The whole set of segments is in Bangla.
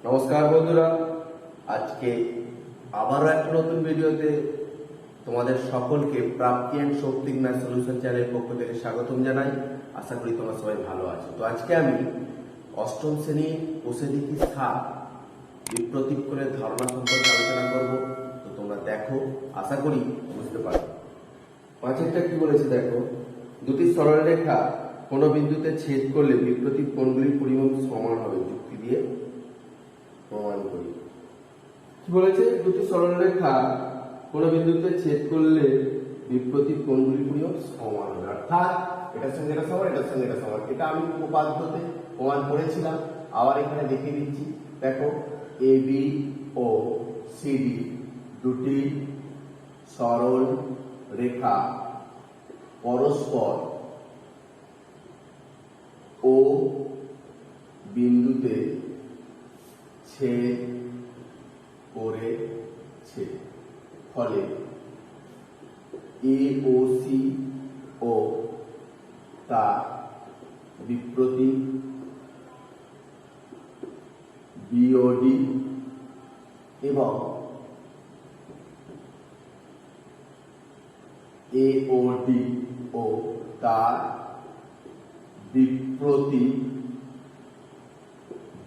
নমস্কার বন্ধুরা, আজকে আবারও একটা নতুন ভিডিওতে তোমাদের সকলকে প্রাপ্তি অ্যান্ড শক্তিক ম্যাথ সলিউশন চ্যানেলের পক্ষ থেকে স্বাগতম জানাই। আশা করি তোমরা সবাই ভালো আছো। তো আজকে আমি অষ্টম শ্রেণী কোষে দেখি সাত বিপ্রতীক্ষণের ধারণা সম্পর্কে আলোচনা করব। তো তোমরা দেখো, আশা করি বুঝতে পারো। পাঁচেরটা কি বলেছে দেখো, দুটি সরলরেখা কোনো বিন্দুতে ছেদ করলে বিপ্রতীক কোণগুলির পরিমাণ সমান হবে। যুক্তি দিয়ে প্রমাণ করি। কি বলেছে? দুটি সরলরেখা কোনো বিন্দুতে ছেদ করলে বিপ্রতীক কোণগুলির পরিমাণ সমান হবে। অর্থাৎ এটার সঙ্গে এটা সমান, এটার সঙ্গে এটা সমান। এটা আমি উপপাদ্যতে প্রমাণ করেছিলাম, আবার এখানে দেখিয়ে দিচ্ছি। দেখো, এ বি ও সিডি দুটি সরল রেখা পরস্পর ও বিন্দুতে ছেদ করেছে, ফলে এ ও সি ও তার বিপ্রতীক বিওডি এবং এওডি ও তার বিপ্রতীক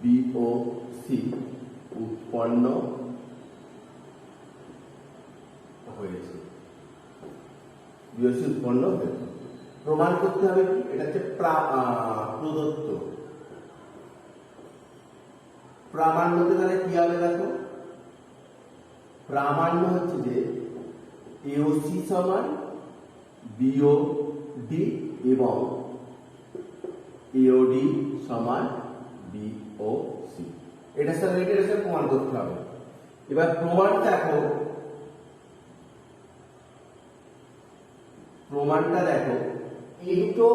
বিওসি উৎপন্ন হয়েছে। বিওসি উৎপন্ন হয়েছে প্রমাণ করতে হবে কি? এটা হচ্ছে প্রদত্ত। প্রামাণ্যতে তাহলে কি হবে দেখো, প্রামাণ্য হচ্ছে যে এওসি সমান বিওডি এবং এওডি সমান বিওসি। এটা স্যার এটার সাথে প্রমাণ করতে হবে। এবার প্রমাণ দেখো, প্রমাণটা দেখো, এই দুটো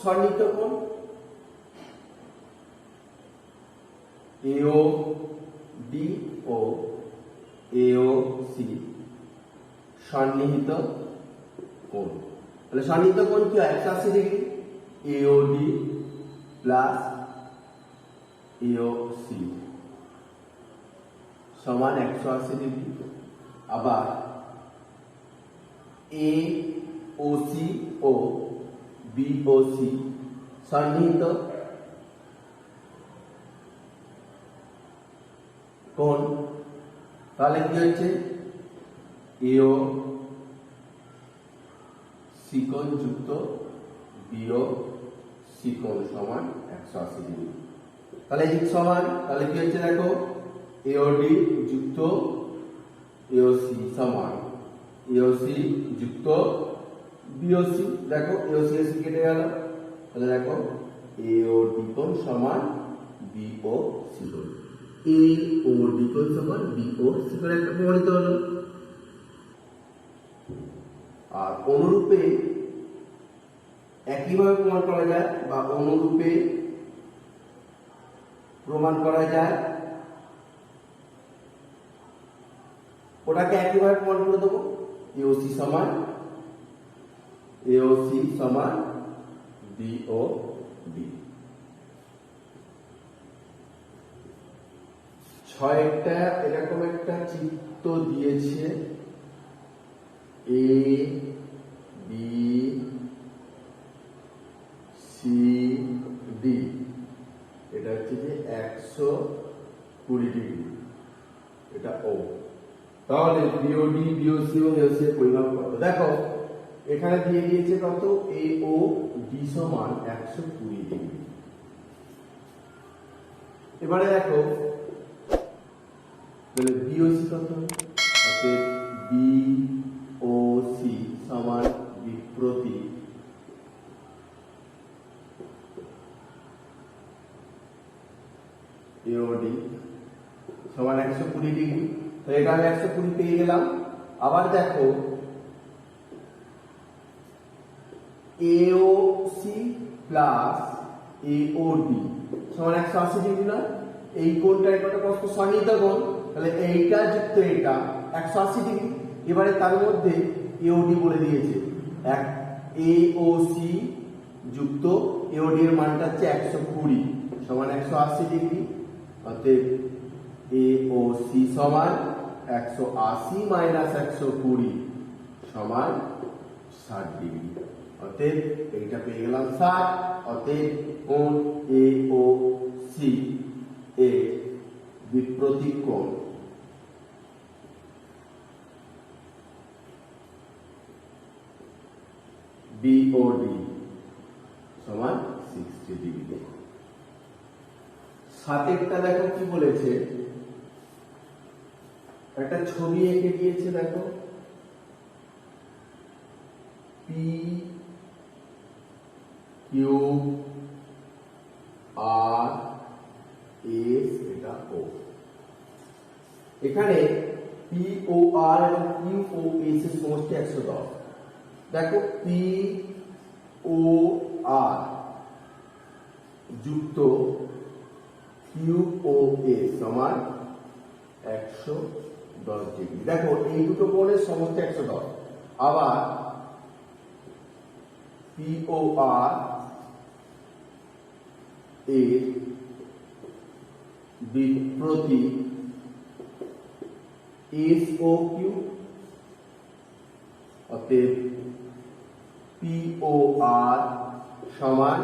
সন্নিহিত কোণ এও ডি ও এও সি সন্নিহিত কোণ। তাহলে সন্নিহিত কোণ কি হয়? 180 ডিগ্রি। এও ডি প্লাস এও সি সমান 180 ডিগ্রি। আবার এ ও সি ও বিওসি সন্নিহিত কোণ। তাহলে কি হচ্ছে? এও সি কোণ যুক্ত বিও সি কোণ সমান 180 ডিগ্রি। তাহলে এই সমান, তাহলে কি হচ্ছে দেখো, এওডি যুক্ত এওসি সমান এওসি যুক্ত বিওসি। দেখো এওসি এসি কেটে গেল, তাহলে দেখো এওডি কোণ সমান বিওসি কোণ। এওডি কোণ সমান বিওসি কোণ একটা প্রমাণিত হলো। আর অনুরূপে একইভাবে প্রমাণ করা যায়, বা অনুরূপে প্রমাণ করা যায়, ওটাকে একইভাবে প্রমাণ করে দেবো। এওসি সমান বিওডি। 6টা এরকম একটা চিত্র দিয়েছে, এ বি সি ডি। এটা হচ্ছে যে 120 ডিগ্রি, এটা ও। তাহলে বিওডি বিওসি ও এওসি এর পরিমাপ কত? দেখো এখানে দিয়ে দিয়েছে কত, এ ও ডি সমান 120 ডিগ্রি। এবারে দেখো তাহলে বিওসি কত? অতএব বিওসি সমান বিপ্রতীক এওডি সমান 120 ডিগ্রি। তো এটা আমি 120 পেয়ে গেলাম। আবার দেখো এওসি প্লাস এওডি সমান 180 ডিগ্রি না? এই কোণটা একটা পরস্পর সন্নিহিত কোণ, তাহলে এইটা যুক্ত এটা 180 ডিগ্রি। এবারে তার মধ্যে এওডি বলে দিয়েছে, এওসি যুক্ত এওডি এর মানটা হচ্ছে 120 সমান 180 ডিগ্রি। অতএব এ ও সি সমান 180 মাইনাস 120 সমান 60 ডিগ্রি। অতএব এইটা পেয়ে গেলাম 60। অতএব কোণ এ ও সি এর বিপ্রতীক কোণ বিওডি সমান 60 ডিগ্রি। সাতেরটা দেখো কি বলেছে, একটা ছবি এঁকে দিয়েছে দেখো, পি কিউ আর এস এটা ও। এখানে পি ও আর এবং কিউ ও এস এর সমষ্টি 110। দেখো পি ও আর যুক্ত কিউ ও এস সমান 110 ডিগ্রি। দেখো এই দুটো কোণের সমষ্টি 110। আবার পি ও আর এর বিপ্রতীক এস ও কিউ। অতএব পি ও আর সমান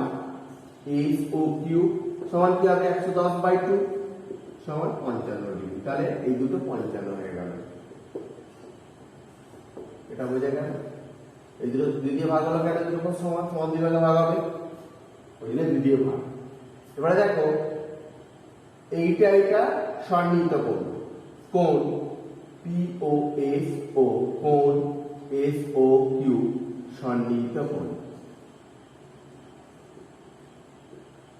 এস ও কিউ সমান কি হবে 110/2 সমান 55 ডিগ্রি। তাহলে এই দুটো 55 হয়ে গেল। এটা বোঝা গেল? এই দুটো দ্বিতীয় ভাগ হলো কেন? যখন সমান সমান দুই ভাগে ভাগ হবে ওই জন্য দ্বিতীয় ভাগ। এবারে দেখো এইটা এটা সন্নিহিত কোণ, কোণ পি ও এস ও কোণ এস ও কিউ সন্নিহিত কোণ।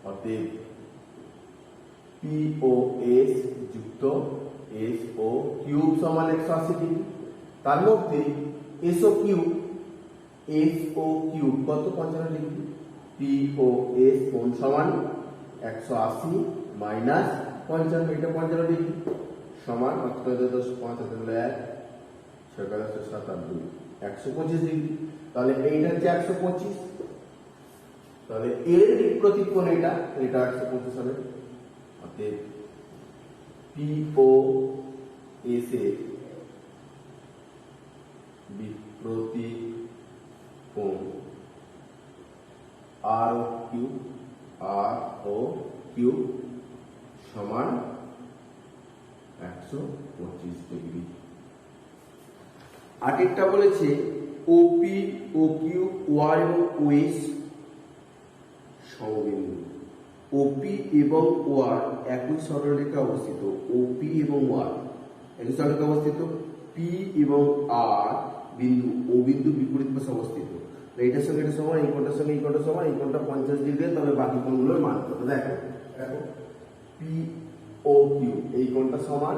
অতএব পি ও এস যুক্ত এস ও কিউ সমান 180 ডিগ্রি। তার মধ্যে এস ও কিউ কত 55 ডিগ্রি। পি ও এস কোণ সমান 180 মাইনাস 55, এটা 55 ডিগ্রি সমান 125 ডিগ্রি। তাহলে এইটা হচ্ছে 125। তাহলে এর বিপ্রতীক কোণ এটা 125 হবে। অতএব পি ও এস এর বিপ্রতীক কোণ আর ও কিউ সমান 125 ডিগ্রি। আরেকটা বলেছে ওপি ও কিউ ওয়ার এবং ওএস সমবিন্দু। ওপি এবং ওয়ার একই সরলরেখা অবস্থিত। ওপি এবং ওয়ার একই সরলরেখা অবস্থিত। পি এবং আর বিন্দু ও বিন্দু বিপরীত পাশে অবস্থিত। এইটার সঙ্গে এটা সমান, এই কোণটার সঙ্গে এই কোণটা সমান, এই কোণটা 50 ডিগ্রি। তবে বাকি কোণগুলোর মান কত? দেখো পি ও কিউ এই কোণটা সমান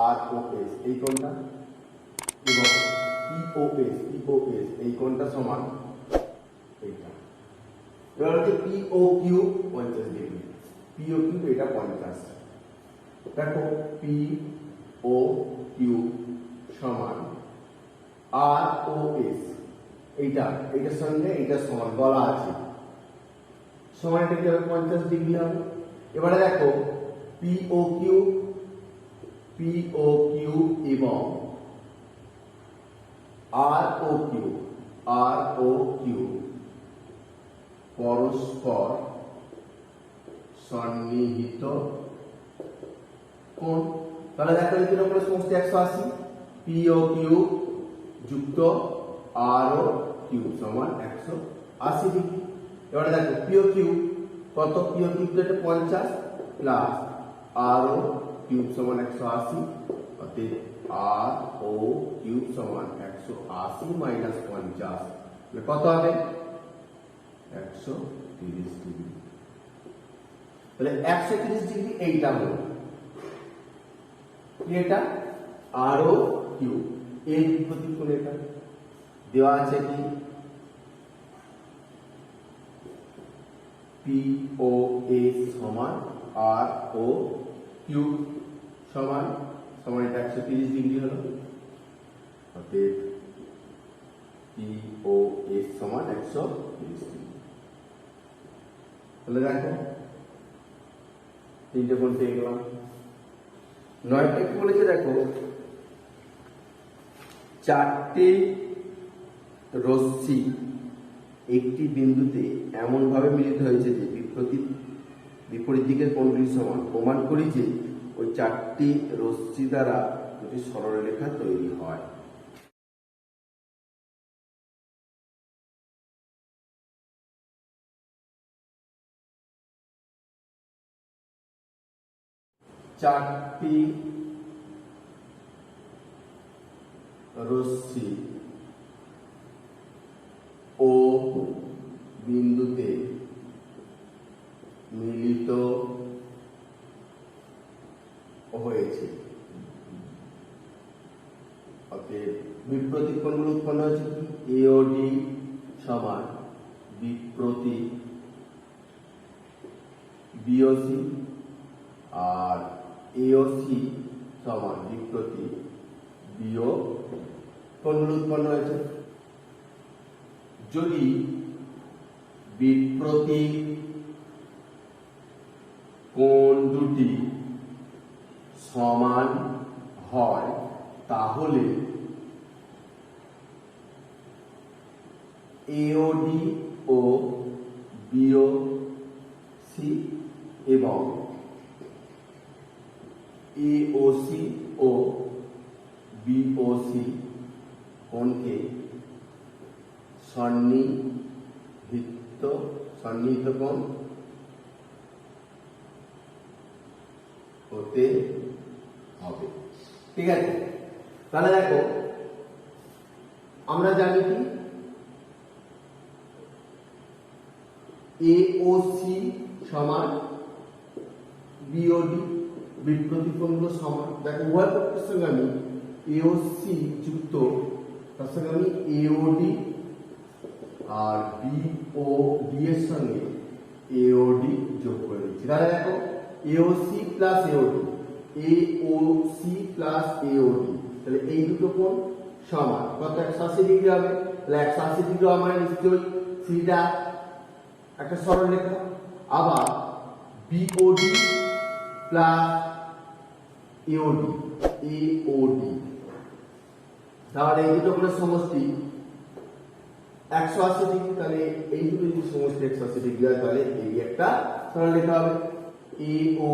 আর ও এস এই কোণটা, এবং পি ও এস এই কোণটা সমান এইটা। এবার হচ্ছে P O Q 50 degree. P O Q এটা 50। দেখো পি ও কিউ সমান আর ও এস এইটার সঙ্গে এইটার সমান বলা আছে, সমানটা কি হবে 50 ডিগ্রি হবে। এবারে দেখো পি ও কিউ এবং আর ও কিউ পরস্পর সন্নিহিত কোণ। তাহলে দেখো এই দুটোর উপরে সমষ্টি 180। পি ও কিউ যুক্ত আর ও কিউ সমান 180 ডিগ্রি। এবারে দেখো পি ও কিউ কত? পি ও কিউ তো এটা 50 প্লাস আর ও কিউ সমান 180। অতএব আর ও কিউ সমান 180 মাইনাস 50 কত হবে? 130 ডিগ্রি। তাহলে 130 ডিগ্রি এইটা হলো এটা আর ও কিউ এর বিপরীত কোণ। এটা দেওয়া আছে কি পি ও এস সমান আর ও কিউ সমান এটা 130 ডিগ্রি হলো। অতএব পি ও এস সমান 130 ডিগ্রি। তাহলে দেখো তিনটে কোণ পেয়ে গেলাম। নয়টা কি বলেছে দেখো, চারটি রশ্মি একটি বিন্দুতে এমন ভাবে মিলিত হয়েছে যে বিপরীত দিকের কোণগুলি সমান। প্রমাণ করি যে ওই চারটি রশ্মি দ্বারা দুটি সরলরেখা তৈরি হয়। চারটি রশ্মি ও বিন্দুতে মিলিত হয়েছে, অতএব বিপ্রতীক কোণগুলো উৎপন্ন হয়েছে কি, এওডি সমান বিপ্রতীক বিওসি আর এওসি সমান বিপ্রতীক বিও কোণগুলো উৎপন্ন হয়েছে। যদি বিপ্রতীক কোণ দুটি সমান হয় তাহলে এওডি ও বিওসি এবং এওসি ও বিওসি কোণকে সন্নিহিত কোণ হতে হবে। ঠিক আছে, তাহলে দেখো আমরা জানি কি এওসি সমান বিওডি, বিপ্রতীক কোণগুলো সমান। দেখো উভয় পক্ষের সঙ্গে আমি এওসি যুক্ত, তার সঙ্গে আমি এওডি আর বিওডি এর সঙ্গে এওডি যোগ করে দিচ্ছি। তাহলে দেখো AOC plus AOD, AOC plus AOD, তাহলে এই দুটো কোণ সমান, কত 180 ডিগ্রি হবে। তাহলে 180 ডিগ্রি আমার নিশ্চয়ই সিটা একটা সরলরেখা। আবার বিওডি প্লাস এওডি, এওডি, তাহলে এই দুটো কোণের সমষ্টি 180 ডিগ্রি। তাহলে এই দুটো যদি সমষ্টি 180 ডিগ্রি হয় তাহলে এই একটা সরলরেখা হবে। এও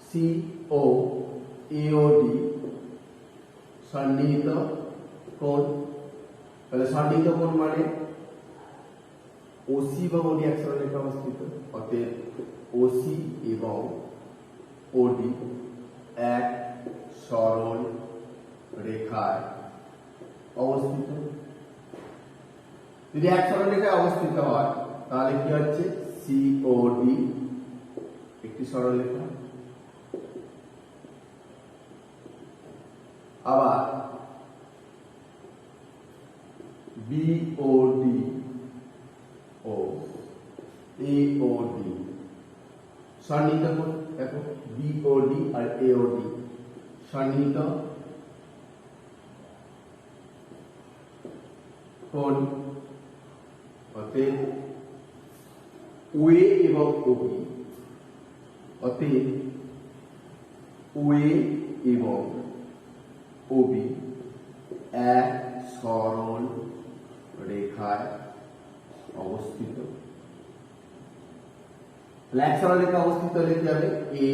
সি ও এওডি সন্নিহিত কোণ। তাহলে সন্নিহিত কোণ মানে ওসি এবং ওডি এক সরলরেখা অবস্থিত, অতএব ওসি এবং ওডি এক সরল রেখায় অবস্থিত। যদি এক সরলরেখায় অবস্থিত হয় তাহলে কি হচ্ছে, সিওডি একটি সরলরেখা। আবার বিওডি ও এওডি সন্নিহিত কোণ। দেখো বিওডি আর এওডি সন্নিহিত কোণ, অতএব ওএ এবং ওবি, অতএব ওএ এবং ওবি এক সরল রেখায় অবস্থিত। এক সরল রেখা অবস্থিত হলে কি হবে, এ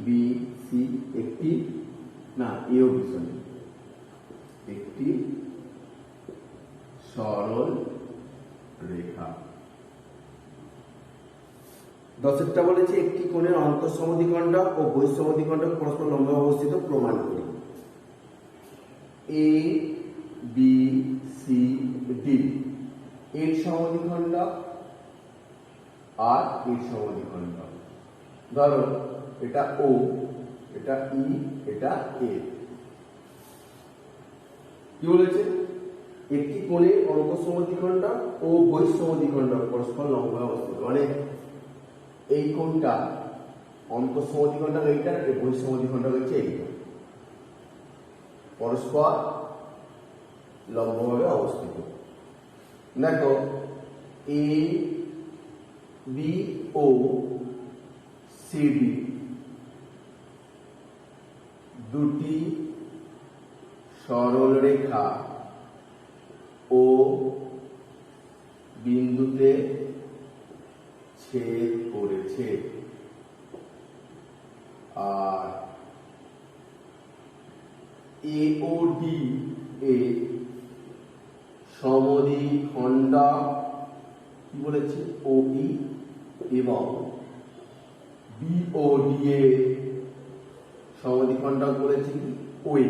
বি সি একটি না এও বি সরি একটি সরল রেখা। 10 বলেছে একটি কোণের অন্তঃসমদ্বিখণ্ডক ও বহিঃসমদ্বিখণ্ডক পরস্পর লম্ব অবস্থিত প্রমাণ করি। এ বি সি ডি এর সমদ্বিখণ্ডক আর এর সমদ্বিখণ্ডক। ধরো এটা ও, এটা ই, এটা এ। কি বলেছে, একটি কোণের অন্তঃসমদ্বিখণ্ডক ও বহিঃসমদ্বিখণ্ডক পরস্পর লম্ব অবস্থিত, মানে এই কোণটা অন্তঃসমদ্বিখণ্ডক এইটা, এই বহিঃসমদ্বিখণ্ডক হচ্ছে এইটা, পরস্পর লম্বভাবে অবস্থিত। দেখো এ বি ও সিডি দুটি সরল রেখা ও বিন্দুতে ছেদ করেছে। আর AOD এর সমদ্বিখণ্ডক কি বলেছে? OE এবং BOD এর সমদ্বিখণ্ডক বলেছে কি? OA।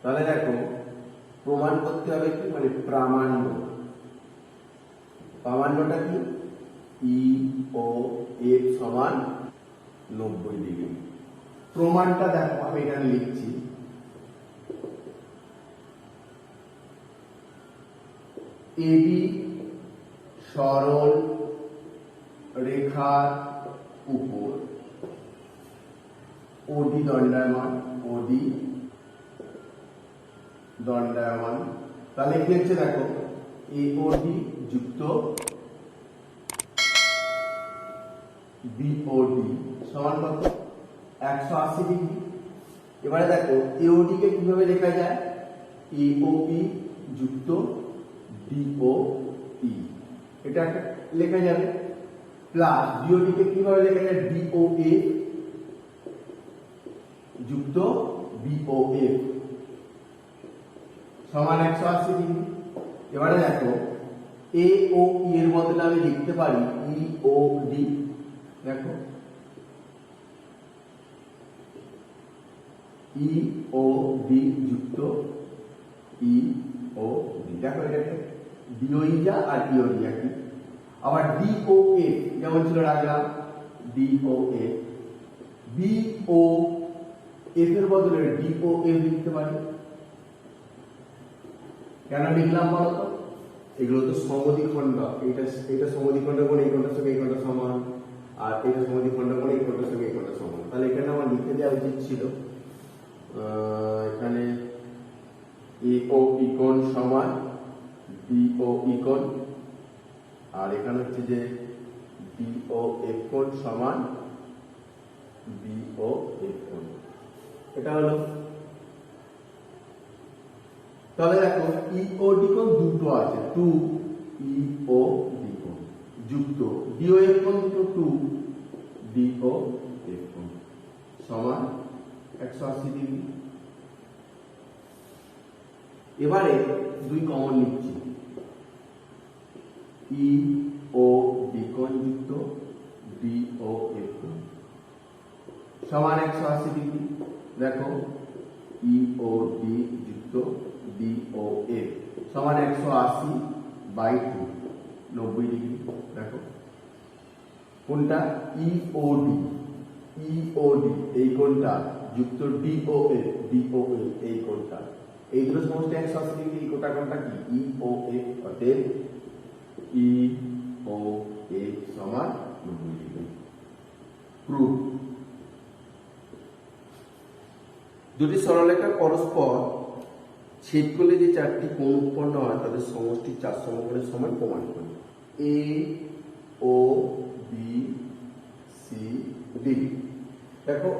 তাহলে দেখো প্রমাণ করতে হবে কি, মানে প্রামাণ্য। প্রামাণ্যটা কি? EOF সমান 90 ডিগ্রি। প্রমাণটা দেখো আমি এখানে লিখছি। AB সরল রেখার উপর OD দণ্ডায়মান, OD দণ্ডায়মান। তাহলে কি হচ্ছে দেখো, AOD যুক্ত BOD সমান কত? 180 ডিগ্রি। এবারে দেখো AOD কে কিভাবে লেখা যায়? AOB যুক্ত DOE, এটা লেখা যাবে। প্লাস BOD কে কিভাবে লেখা যায়? DOA যুক্ত BOF সমান 180 ডিগ্রি। এবারে দেখো AOE এর বদলে আমি লিখতে পারি EOD। দেখো EOD যুক্ত EOD। দেখো এটা DOE যা আর EOD একই। আবার DOA যেমন ছিল রাখলাম DOA। BOF এর বদলে DOF লিখতে পারি। কেন লিখলাম বলতো? এগুলো তো সমদ্বিখণ্ডক। এটা সমদ্বিখণ্ডক কোণ এই কোণটার সঙ্গে এই কোণটা সমান, আর এটা সমদ্বিখণ্ডক কোণ এই কোণটার সঙ্গে এই কোণটা সমান। তাহলে এখানে আমার লিখে দেওয়া উচিত ছিল এখানে AOE কোণ সমান DOE কোণ, আর এখানে হচ্ছে যে DOF কোণ সমান BOF কোণ। এটা হলো। তাহলে দেখো EOD কোণ দুটো আছে, 2 EOD কোণ যুক্ত DOF কোণ দুটো 2 DOF কোণ সমান 180 ডিগ্রি। এবারে দুই কমন নিচ্ছি, EOD কোণ যুক্ত DOF কোণ সমান 180 ডিগ্রি। দেখো EOD যুক্ত DOF সমান 180/2 90 ডিগ্রি। দেখো কোনটা? EOD এই কোণটা যুক্ত DOF এই কোণটা, এই দুটো সমষ্টি 180 ডিগ্রি। এই কোণটা কি? EOF। অতএব EOF সমান 90 ডিগ্রি। প্রুফ। দুটি সরলরেখা পরস্পর ছেদ করলে যে চারটি কোণ উৎপন্ন হয় তাদের সমষ্টি 4 সমকোণের সমান প্রমাণ করি। AOBCD। দেখো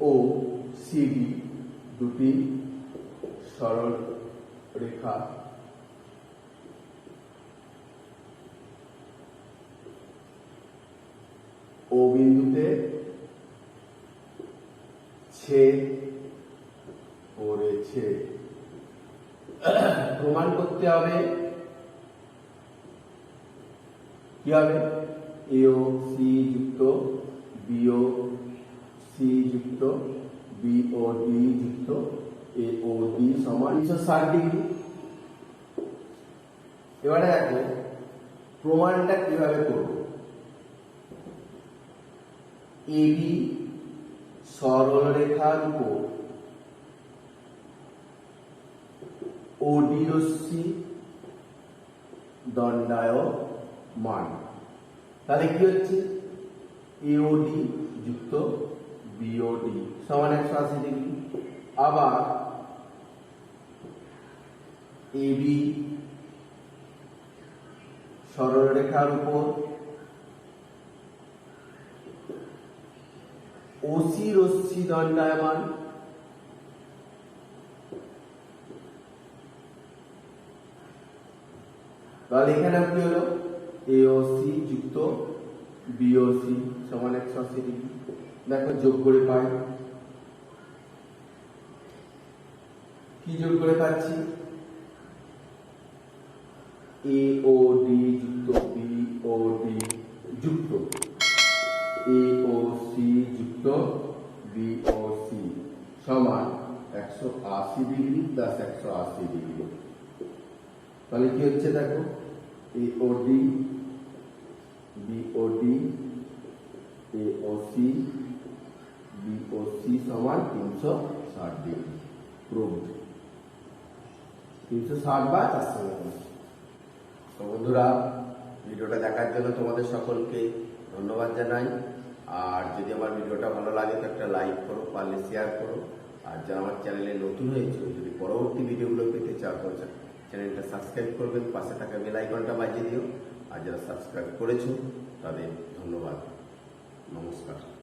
ABOCD দুটি সরল রেখা ও বিন্দুতে ছেদ করেছে। প্রমাণ করতে হবে কি হবে? AOC যুক্ত BOC যুক্ত BOD যুক্ত AOD সমান 360 ডিগ্রি। এবারে দেখো প্রমাণটা কিভাবে করব। AB সরলরেখার উপর OD রশ্মি দণ্ডায়মান। তাহলে কি হচ্ছে? AOD যুক্ত BOD সমান 180 ডিগ্রি। আবার AB সরলরেখার উপর ওসি রশ্মি দণ্ডায়মান, তাহলে এখানে কি হলো এওসি যুক্ত বিওসি সমান 180 ডিগ্রি। দেখো যোগ করে পাই, কি যোগ করে পাচ্ছি এওডি যুক্ত বিওডি যুক্ত এওসি যুক্ত বিওসি সমান 180 ডিগ্রি প্লাস 180 ডিগ্রি। তাহলে কি হচ্ছে দেখো এওডি বিওডি এওসি বিওসি সমান 360 ডিগ্রি। প্রুভড 360 বা 450। তো বন্ধুরা, ভিডিওটা দেখার জন্য তোমাদের সকলকে ধন্যবাদ জানাই। আর যদি আমার ভিডিওটা ভালো লাগে তো একটা লাইক করো, পারলে শেয়ার করো। আর যারা আমার চ্যানেলে নতুন হয়েছে, যদি পরবর্তী ভিডিওগুলো পেতে চাও তো চ্যানেলটা সাবস্ক্রাইব করবেন, পাশে থাকা বেল আইকনটা বাজিয়ে দিও। আর যারা সাবস্ক্রাইব করেছো তাদের ধন্যবাদ। নমস্কার।